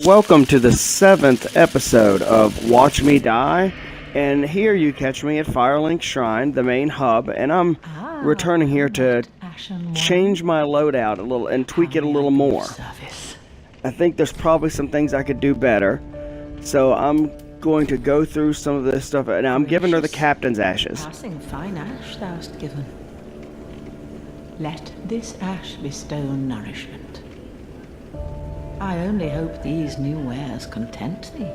Welcome to the 7th episode of Watch Me Die, and here you catch me at Firelink Shrine, the main hub, and I'm returning here to change my loadout a little and tweak it a little more. I think there's probably some things I could do better, so I'm going to go through some of this stuff. Now I'm giving her the captain's ashes. Passing fine ash thou'st given. Let this ash bestow nourishment. I only hope these new wares content thee.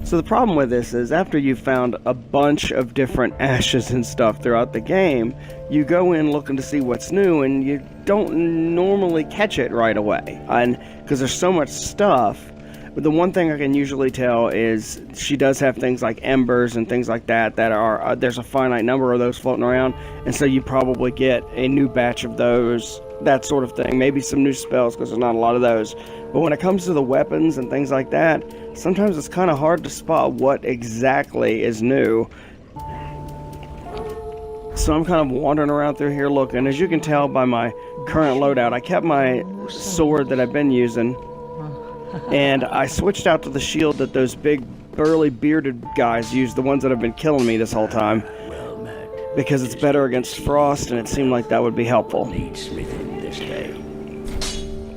So the problem with this is after you've found a bunch of different ashes and stuff throughout the game, you go in looking to see what's new and you don't normally catch it right away. And because there's so much stuff, but the one thing I can usually tell is she does have things like embers and things like that are, there's a finite number of those floating around, and so you probably get a new batch of those, that sort of thing. Maybe some new spells because there's not a lot of those. But when it comes to the weapons and things like that, sometimes it's kind of hard to spot what exactly is new. So I'm kind of wandering around through here looking. As you can tell by my current loadout, I kept my sword that I've been using, and I switched out to the shield that those big burly bearded guys use, the ones that have been killing me this whole time, because it's better against frost and it seemed like that would be helpful.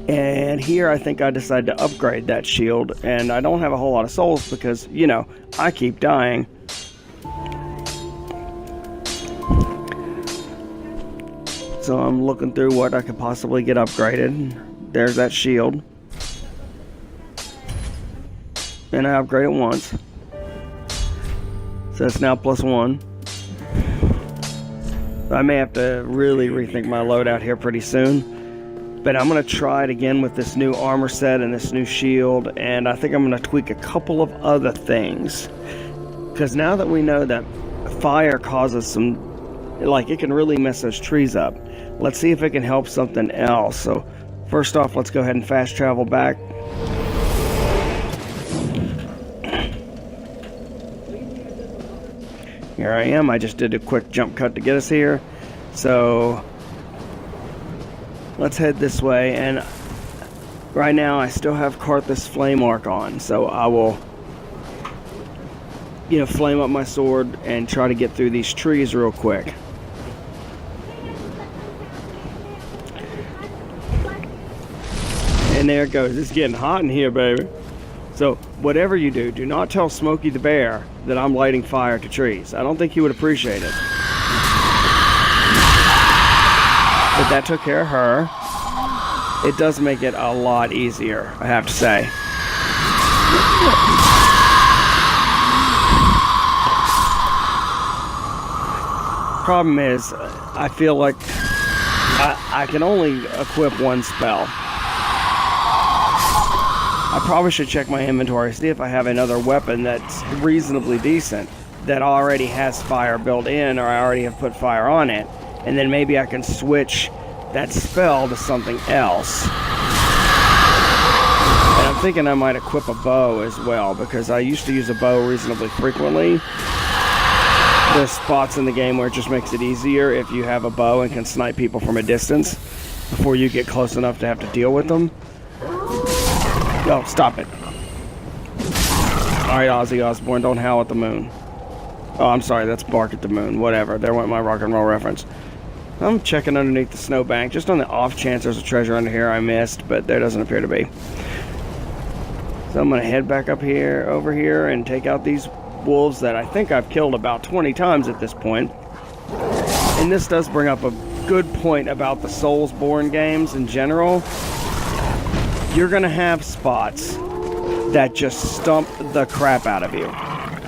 And here I think I decided to upgrade that shield, and I don't have a whole lot of souls because, you know, I keep dying. So I'm looking through what I could possibly get upgraded. There's that shield. And I upgrade it once. So it's now +1. I may have to really rethink my loadout here pretty soon. But I'm going to try it again with this new armor set and this new shield. And I think I'm going to tweak a couple of other things. Because now that we know that fire causes some... like, it can really mess those trees up. Let's see if it can help something else. So, first off, let's go ahead and fast travel back. Here I am. I just did a quick jump cut to get us here. So let's head this way. And right now I still have Karthus Flame Arc on. So I will, you know, flame up my sword and try to get through these trees real quick. And there it goes. It's getting hot in here, baby. So, whatever you do, do not tell Smokey the Bear that I'm lighting fire to trees. I don't think he would appreciate it. But that took care of her. It does make it a lot easier, I have to say. Problem is, I feel like I can only equip one spell. I probably should check my inventory, see if I have another weapon that's reasonably decent, that already has fire built in, or I already have put fire on it, and then maybe I can switch that spell to something else. And I'm thinking I might equip a bow as well, because I used to use a bow reasonably frequently. There's spots in the game where it just makes it easier if you have a bow and can snipe people from a distance before you get close enough to have to deal with them. Oh, stop it. Alright, Ozzy Osbourne, don't howl at the moon. Oh, I'm sorry, that's bark at the moon. Whatever, there went my rock and roll reference. I'm checking underneath the snowbank, just on the off chance there's a treasure under here I missed, but there doesn't appear to be. So I'm going to head back up here, over here, and take out these wolves that I think I've killed about 20 times at this point. And this does bring up a good point about the Soulsborne games in general. You're going to have spots that just stump the crap out of you.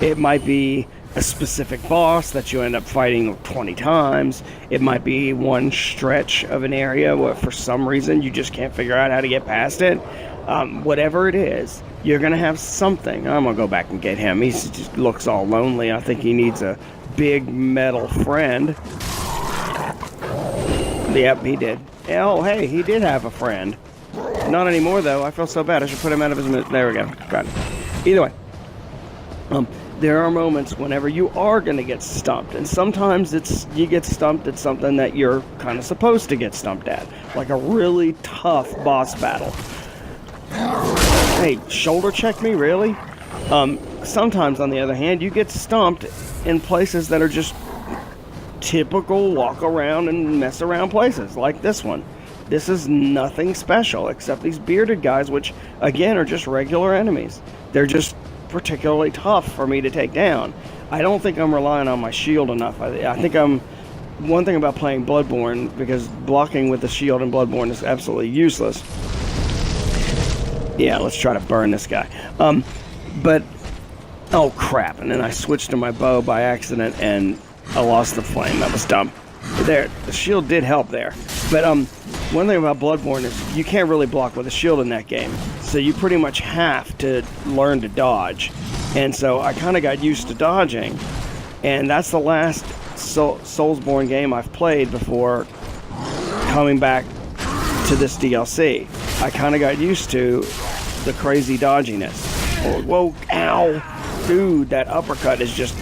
It might be a specific boss that you end up fighting 20 times. It might be one stretch of an area where for some reason you just can't figure out how to get past it. Whatever it is, you're going to have something. I'm going to go back and get him. He just looks all lonely. I think he needs a big metal friend. Yep, he did. Oh, hey, he did have a friend. Not anymore, though. I feel so bad. I should put him out of his... There we go. Got it. Either way. there are moments whenever you are going to get stumped, and sometimes you get stumped at something that you're kind of supposed to get stumped at, like a really tough boss battle. Hey, shoulder check me, really? Sometimes, on the other hand, you get stumped in places that are just typical walk around and mess around places, like this one. This is nothing special except these bearded guys, which, again, are just regular enemies. They're just particularly tough for me to take down. I don't think I'm relying on my shield enough. I think one thing about playing Bloodborne, because blocking with the shield in Bloodborne is absolutely useless. Yeah, let's try to burn this guy. But, oh crap, and then I switched to my bow by accident and I lost the flame. That was dumb. There, the shield did help there. But one thing about Bloodborne is you can't really block with a shield in that game. So you pretty much have to learn to dodge. And so I kind of got used to dodging. And that's the last Soulsborne game I've played before coming back to this DLC. I kind of got used to the crazy dodginess. Oh, whoa, ow. Dude, that uppercut is just...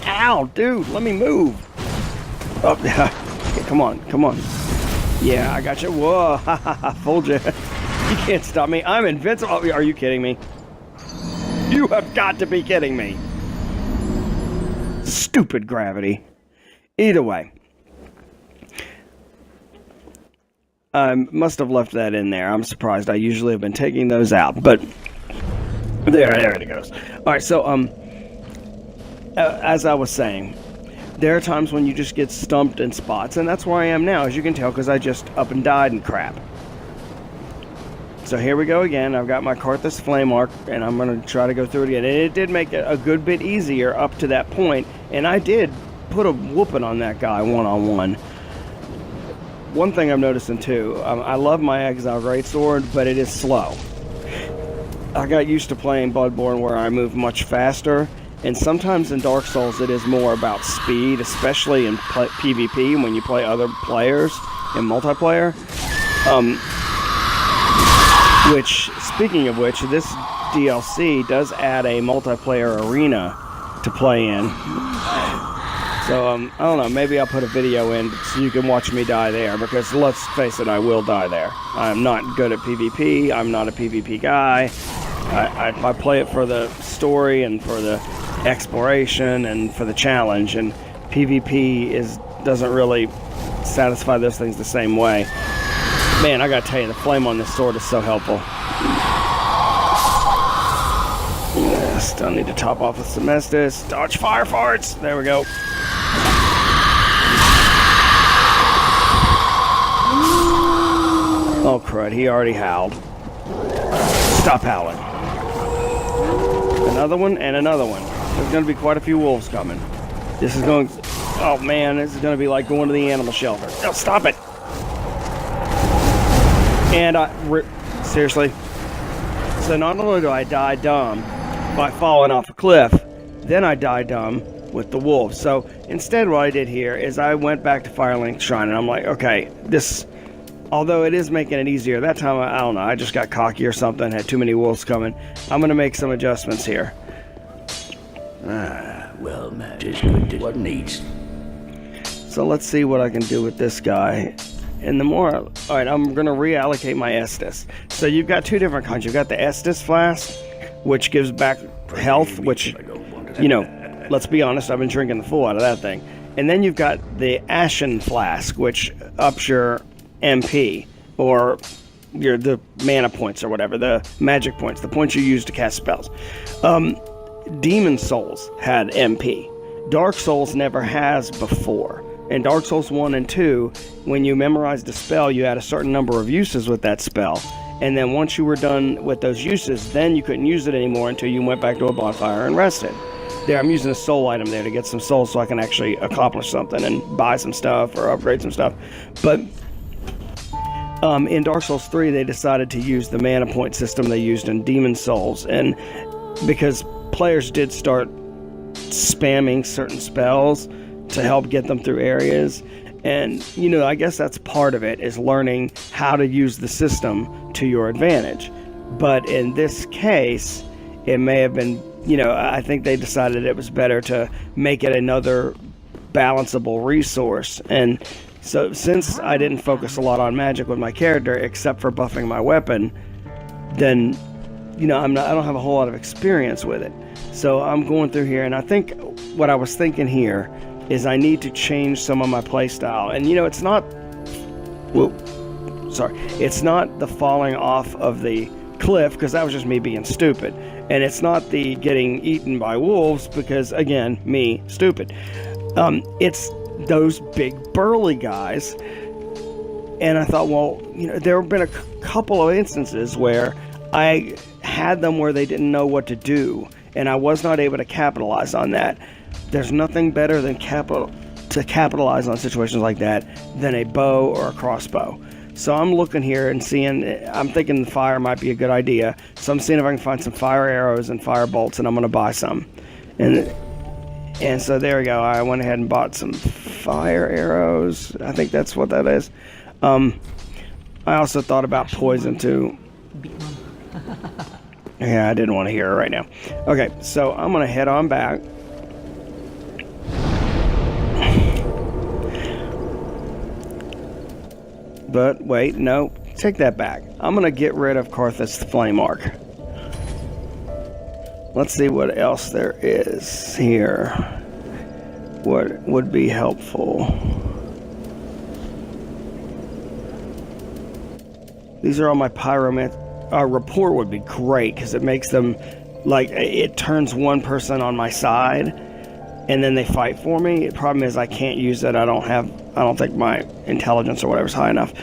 Ow, dude, let me move. Oh, okay, come on. Yeah, I got you. Whoa, ha ha ha, fooled you. You can't stop me. I'm invincible. Oh, are you kidding me? You have got to be kidding me. Stupid gravity. Either way. I must have left that in there. I'm surprised. I usually have been taking those out, but there it goes. All right, so as I was saying, there are times when you just get stumped in spots, and that's where I am now, as you can tell, because I just up and died and crap. So here we go again. I've got my Karthus Flame Arc, and I'm going to try to go through it again. And it did make it a good bit easier up to that point, and I did put a whooping on that guy one-on-one. One thing I'm noticing too, I love my Exile Greatsword, but it is slow. I got used to playing Bloodborne where I move much faster, and sometimes in Dark Souls it is more about speed, especially in PvP when you play other players in multiplayer. Which, speaking of which, this DLC does add a multiplayer arena to play in. So, I don't know, maybe I'll put a video in so you can watch me die there, because let's face it, I will die there. I'm not good at PvP, I'm not a PvP guy. I play it for the story and for the exploration and for the challenge, and PvP doesn't really satisfy those things the same way. Man, I gotta tell you, the flame on this sword is so helpful. Yeah, still need to top off with some Estus. Dodge fire farts! There we go. Oh crud, he already howled. Stop howling. Another one and another one. There's going to be quite a few wolves coming. This is going... Oh man, this is going to be like going to the animal shelter. No, stop it! And seriously? So not only do I die dumb by falling off a cliff, then I die dumb with the wolves. So instead what I did here is I went back to Firelink Shrine and I'm like, okay, this... Although it is making it easier, that time, I don't know, I just got cocky or something, had too many wolves coming. I'm going to make some adjustments here. Well, man, just good what needs. So let's see what I can do with this guy. And the more... Alright, I'm going to reallocate my Estus. So you've got two different kinds. You've got the Estus Flask, which gives back health, which, you know, let's be honest, I've been drinking the full out of that thing. And then you've got the Ashen Flask, which ups your MP, or the mana points or whatever, the magic points, the points you use to cast spells. Demon Souls had MP. Dark Souls never has before. In Dark Souls 1 and 2, when you memorized a spell, you had a certain number of uses with that spell. And then once you were done with those uses, then you couldn't use it anymore until you went back to a bonfire and rested. There, I'm using a soul item there to get some souls so I can actually accomplish something and buy some stuff or upgrade some stuff. But in Dark Souls 3, they decided to use the mana point system they used in Demon Souls, and because players did start spamming certain spells to help get them through areas, and, you know, I guess that's part of it, is learning how to use the system to your advantage. But in this case, it may have been you know, I think they decided it was better to make it another balanceable resource. And so since I didn't focus a lot on magic with my character except for buffing my weapon, then, you know, I don't have a whole lot of experience with it. So I'm going through here, and I think what I was thinking here is I need to change some of my playstyle. And, you know, it's not, it's not the falling off of the cliff, because that was just me being stupid. And it's not the getting eaten by wolves, because, again, me, stupid. It's those big burly guys. And I thought, well, you know, there have been a couple of instances where I had them where they didn't know what to do, and I was not able to capitalize on that. There's nothing better than to capitalize on situations like that than a bow or a crossbow. So I'm looking here and I'm thinking fire might be a good idea. So I'm seeing if I can find some fire arrows and fire bolts, and I'm going to buy some. And so there we go. I went ahead and bought some fire arrows. I think that's what that is. I also thought about poison too. Yeah, I didn't want to hear it right now. Okay, so I'm going to head on back. But wait, no, take that back. I'm going to get rid of Karthus Flame Arc. Let's see what else there is here. What would be helpful? These are all my pyromancy. Rapport would be great, because it makes them, like, it turns one person on my side, and then they fight for me. The problem is I can't use it. I don't think my intelligence or whatever is high enough.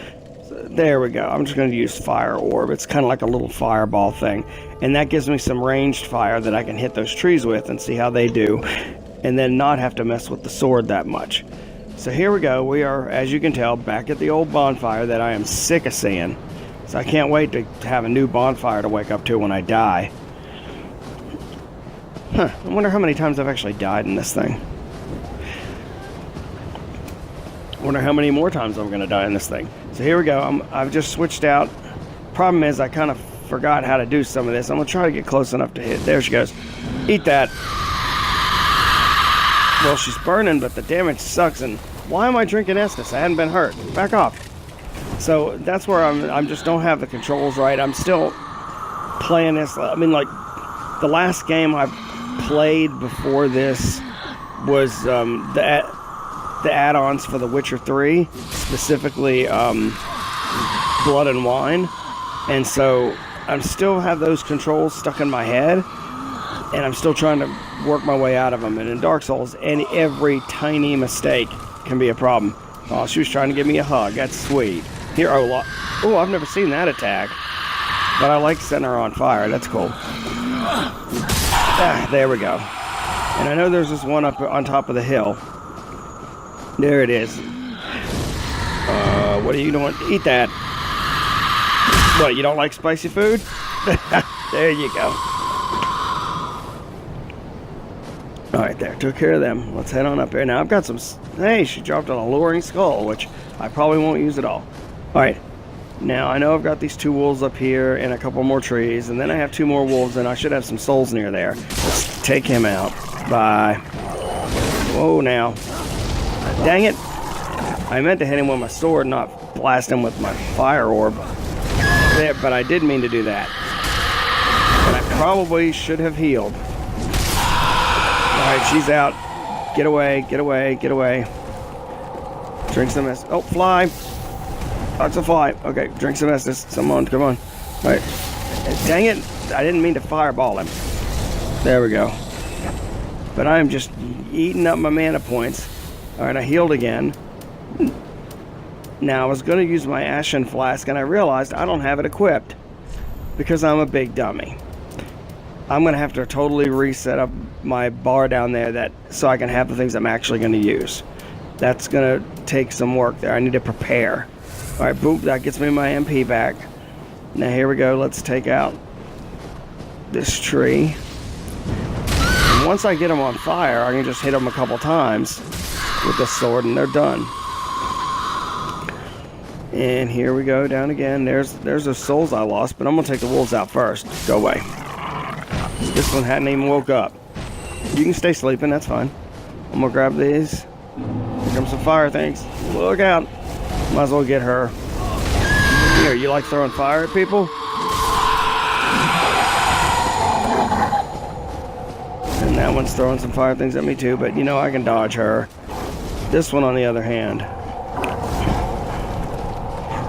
So there we go. I'm just going to use Fire Orb. It's kind of like a little fireball thing, and that gives me some ranged fire that I can hit those trees with and see how they do, and then not have to mess with the sword that much. So here we go. We are, as you can tell, back at the old bonfire that I am sick of seeing. So I can't wait to have a new bonfire to wake up to when I die. I wonder how many times I've actually died in this thing. I wonder how many more times I'm going to die in this thing. So here we go. I've just switched out. Problem is I kind of forgot how to do some of this. I'm going to try to get close enough to hit. There she goes. Eat that. Well, she's burning, but the damage sucks. And why am I drinking Estus? I hadn't been hurt. Back off. So that's where I'm just don't have the controls right. I'm still playing this. I mean, like, the last game I played before this was the add-ons for The Witcher 3, specifically Blood and Wine. And so I still have those controls stuck in my head, and I'm still trying to work my way out of them. And in Dark Souls, every tiny mistake can be a problem. Oh, she was trying to give me a hug. That's sweet. Here, oh, I've never seen that attack. But I like setting her on fire. That's cool. There we go. And I know there's this one up on top of the hill. There it is. What are you doing? Eat that. What, you don't like spicy food? There you go. Alright, there. Took care of them. Let's head on up here. Now, I've got some... Hey, she dropped an alluring skull, which I probably won't use at all. Alright. Now, I know I've got these 2 wolves up here and a couple more trees, and then I have 2 more wolves, and I should have some souls near there. Let's take him out. Bye. Whoa, now. Dang it. I meant to hit him with my sword, not blast him with my fire orb. There, but I did mean to do that. And I probably should have healed. Alright, she's out. Get away, get away, get away. Drink some Estus. Oh, fly. That's a fly. Okay, drink some Estus. Someone, come on. Alright. Dang it. I didn't mean to fireball him. There we go. But I am just eating up my mana points. Alright, I healed again. Now, I was going to use my Ashen Flask, and I realized I don't have it equipped. Because I'm a big dummy. I'm going to have to totally reset up my bar down there so I can have the things I'm actually going to use. That's going to take some work there. I need to prepare. Alright, boop, that gets me my MP back. Now here we go, let's take out this tree. And once I get them on fire, I can just hit them a couple times with this sword and they're done. And here we go down again. There's those souls I lost, but I'm going to take the wolves out first. Go away. This one hadn't even woke up. You can stay sleeping, that's fine. I'm gonna grab these. Here comes some fire things. Look out. Might as well get her. Here, you like throwing fire at people? And that one's throwing some fire things at me too, but you know I can dodge her. This one on the other hand.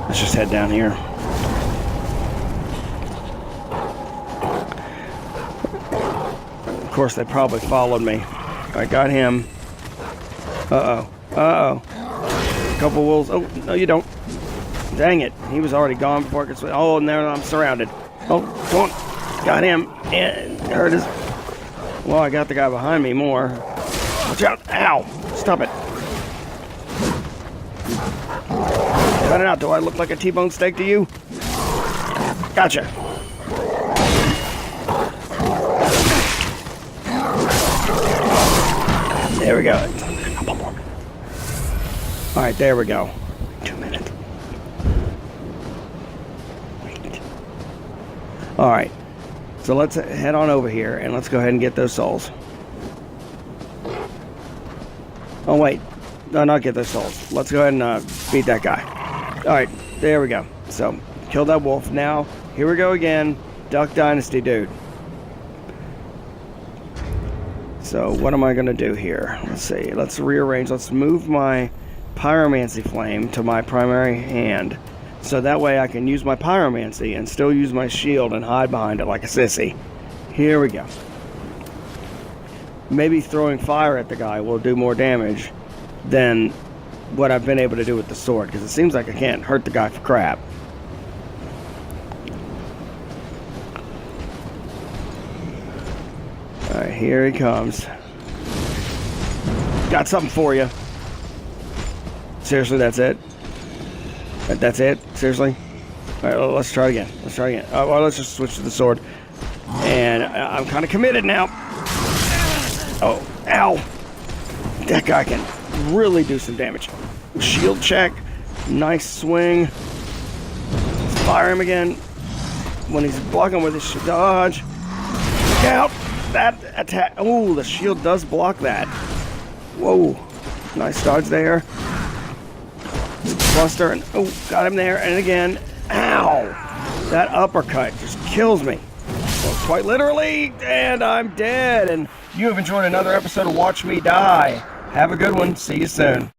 Let's just head down here. Of course, they probably followed me. I got him. Uh-oh. Uh-oh. A couple wolves. Oh, no you don't. Dang it. He was already gone before I could swim. Oh, now I'm surrounded. Oh, come on. Got him. And there it is. Well, I got the guy behind me more. Watch out. Ow. Stop it. Cut it out. Do I look like a T-bone steak to you? Gotcha. There we go. Alright, there we go. 2 minutes. Wait. Alright. So let's head on over here and let's go ahead and get those souls. Oh wait. No, not get those souls. Let's go ahead and beat that guy. Alright, there we go. So, kill that wolf. Now, here we go again. Duck Dynasty dude. So, what am I going to do here? Let's see. Let's rearrange. Let's move my Pyromancy Flame to my primary hand. So that way I can use my Pyromancy and still use my shield and hide behind it like a sissy. Here we go. Maybe throwing fire at the guy will do more damage than what I've been able to do with the sword, because it seems like I can't hurt the guy for crap. Alright, here he comes. Got something for you. Seriously, that's it? That's it? Seriously? Alright, well, let's try it again. Let's try it again. Well, let's just switch to the sword. And I'm kind of committed now. Oh, ow! That guy can really do some damage. Shield check. Nice swing. Let's fire him again. When he's blocking with his dodge. Look out! That attack. Oh, the shield does block that. Whoa. Nice dodge there. Cluster. And, oh, got him there. And again. Ow! That uppercut just kills me. Well, quite literally. And I'm dead. And you have enjoyed another episode of Watch Me Die. Have a good one. See you soon.